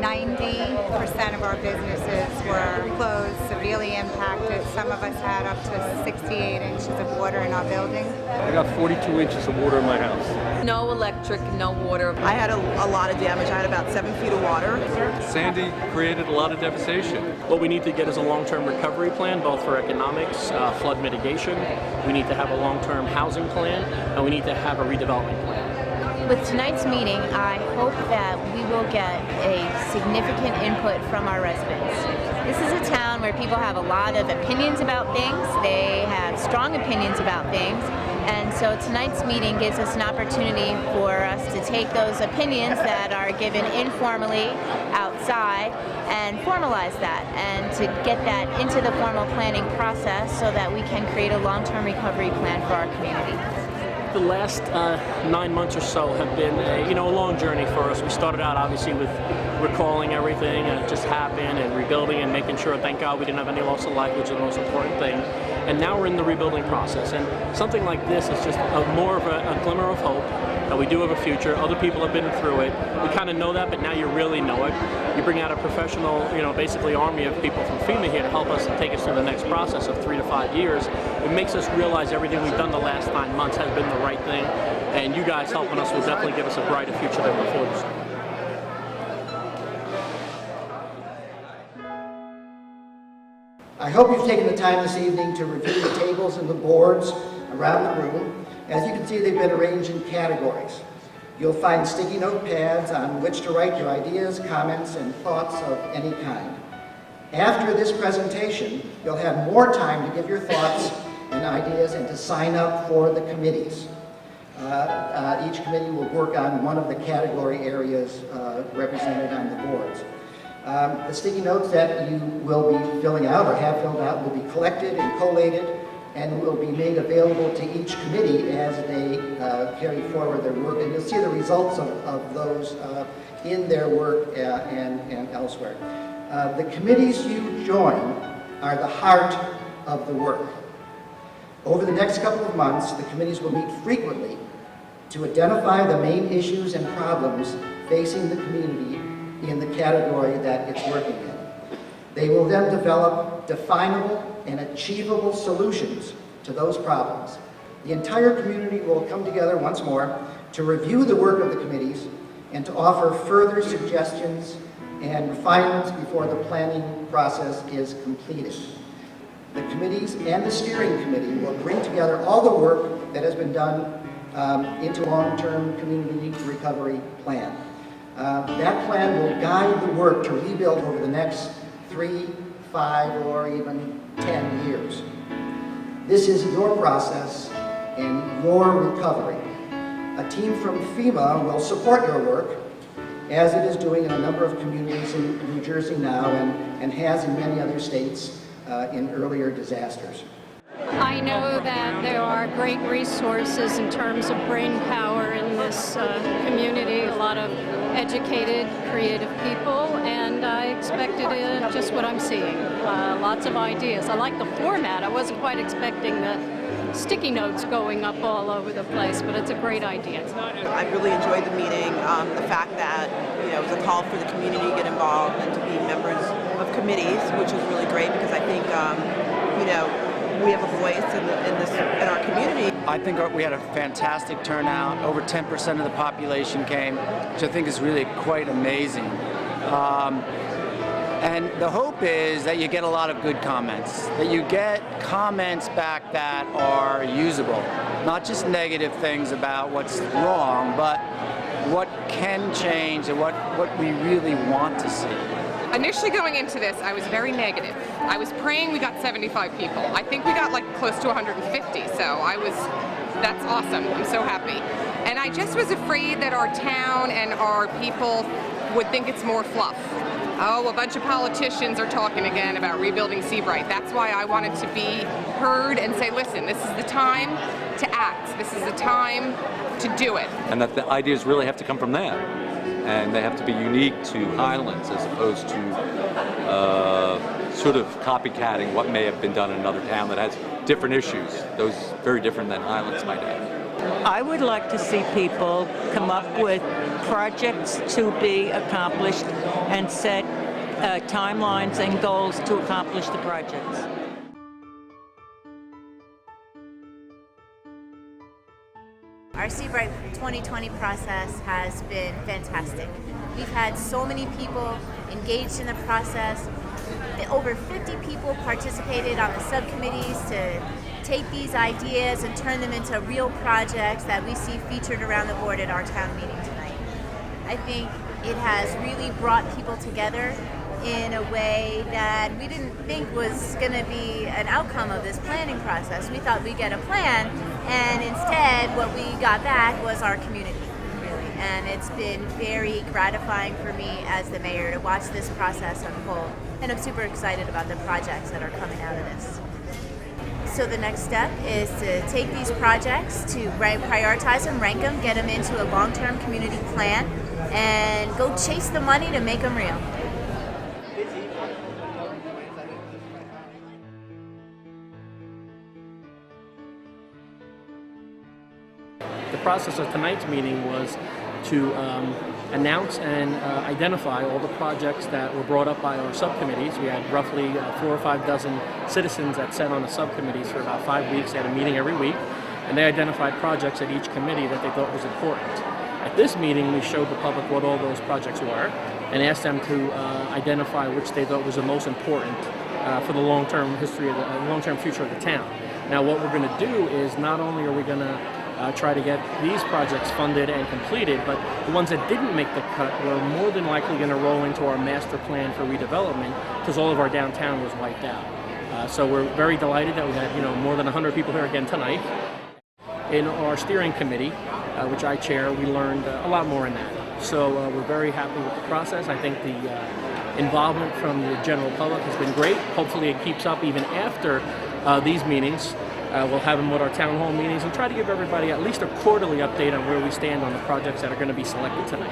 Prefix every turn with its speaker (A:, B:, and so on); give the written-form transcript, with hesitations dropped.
A: 90% of our businesses were closed, severely impacted. Some of us had up to 68 inches of water in our building.
B: I got 42 inches of water in my house.
C: No electric, no water.
D: I had a lot of damage. I had about 7 feet of water.
B: Sandy created a lot of devastation.
E: What we need to get is a long-term recovery plan, both for economics, flood mitigation. We need to have a long-term housing plan, and we need to have a redevelopment plan.
F: With tonight's meeting, I hope that we will get a significant input from our residents. This is a town where people have a lot of opinions about things. They have strong opinions about things. And so tonight's meeting gives us an opportunity for us to take those opinions that are given informally outside and formalize that and to get that into the formal planning process so that we can create a long-term recovery plan for our community.
E: The last 9 months or so have been a long journey for us. We started out obviously with recalling everything that just happened and rebuilding and making sure, thank God, we didn't have any loss of life, which is the most important thing. And now we're in the rebuilding process. And something like this is just more of a glimmer of hope that we do have a future. Other people have been through it. We kind of know that, but now you really know it. You bring out a professional, basically army of people from FEMA here to help us and take us through the next process of 3 to 5 years. It makes us realize everything we've done the last 9 months has been the right thing, and you guys helping us will definitely give us a brighter future than before.
G: I hope you've taken the time this evening to review the tables and the boards around the room. As you can see, they've been arranged in categories. You'll find sticky note pads on which to write your ideas, comments, and thoughts of any kind. After this presentation, you'll have more time to give your thoughts and ideas and to sign up for the committees. Each committee will work on one of the category areas represented on the boards. The sticky notes that you will be filling out or have filled out will be collected and collated and will be made available to each committee as they carry forward their work. And you'll see the results of those in their work and elsewhere. The committees you join are the heart of the work. Over the next couple of months, the committees will meet frequently to identify the main issues and problems facing the community in the category that it's working in. They will then develop definable and achievable solutions to those problems. The entire community will come together once more to review the work of the committees and to offer further suggestions and refinements before the planning process is completed. The committees and the steering committee will bring together all the work that has been done into a long-term community recovery plan. That plan will guide the work to rebuild over the next 3, 5, or even 10 years. This is your process and your recovery. A team from FEMA will support your work, as it is doing in a number of communities in New Jersey now and has in many other states in earlier disasters.
H: I know that there are great resources in terms of brain power in this community, a lot of educated, creative people, and I expected just what I'm seeing. Lots of ideas. I like the format. I wasn't quite expecting the sticky notes going up all over the place, but it's a great idea.
D: I really enjoyed the meeting. The fact that it was a call for the community to get involved and to be members of committees, which is really great because I think we have a voice in our community.
I: I think we had a fantastic turnout. Over 10% of the population came, which I think is really quite amazing. And the hope is that you get a lot of good comments, that you get comments back that are usable, not just negative things about what's wrong, but what can change and what we really want to see.
J: Initially going into this, I was very negative. I was praying we got 75 people. I think we got like close to 150, so that's awesome. I'm so happy. And I just was afraid that our town and our people would think it's more fluff. Oh, a bunch of politicians are talking again about rebuilding SeaBright. That's why I wanted to be heard and say, listen, this is the time to act. This is the time to do it.
B: And that the ideas really have to come from them. And they have to be unique to Highlands as opposed to sort of copycatting what may have been done in another town that has different issues, those very different than Highlands might have.
K: I would like to see people come up with projects to be accomplished and set timelines and goals to accomplish the projects.
F: Our SeaBright 2020 process has been fantastic. We've had so many people engaged in the process. Over 50 people participated on the subcommittees to take these ideas and turn them into real projects that we see featured around the board at our town meeting tonight. I think it has really brought people together in a way that we didn't think was going to be an outcome of this planning process. We thought we'd get a plan, and instead what we got back was our community, really. And it's been very gratifying for me as the mayor to watch this process unfold. And I'm super excited about the projects that are coming out of this. So the next step is to take these projects, to prioritize them, rank them, get them into a long-term community plan, and go chase the money to make them real.
E: The process of tonight's meeting was to announce and identify all the projects that were brought up by our subcommittees. We had roughly 4 or 5 dozen citizens that sat on the subcommittees for about 5 weeks. They had a meeting every week, and they identified projects at each committee that they thought was important. At this meeting, we showed the public what all those projects were and asked them to identify which they thought was the most important for the long-term history of the long-term future of the town. Now, what we're going to do is not only are we going to try to get these projects funded and completed, but the ones that didn't make the cut were more than likely going to roll into our master plan for redevelopment because all of our downtown was wiped out. So we're very delighted that we had more than 100 people here again tonight. In our steering committee, which I chair, we learned a lot more in that. So we're very happy with the process. I think the involvement from the general public has been great. Hopefully it keeps up even after these meetings. We'll have them with our town hall meetings and try to give everybody at least a quarterly update on where we stand on the projects that are going to be selected tonight.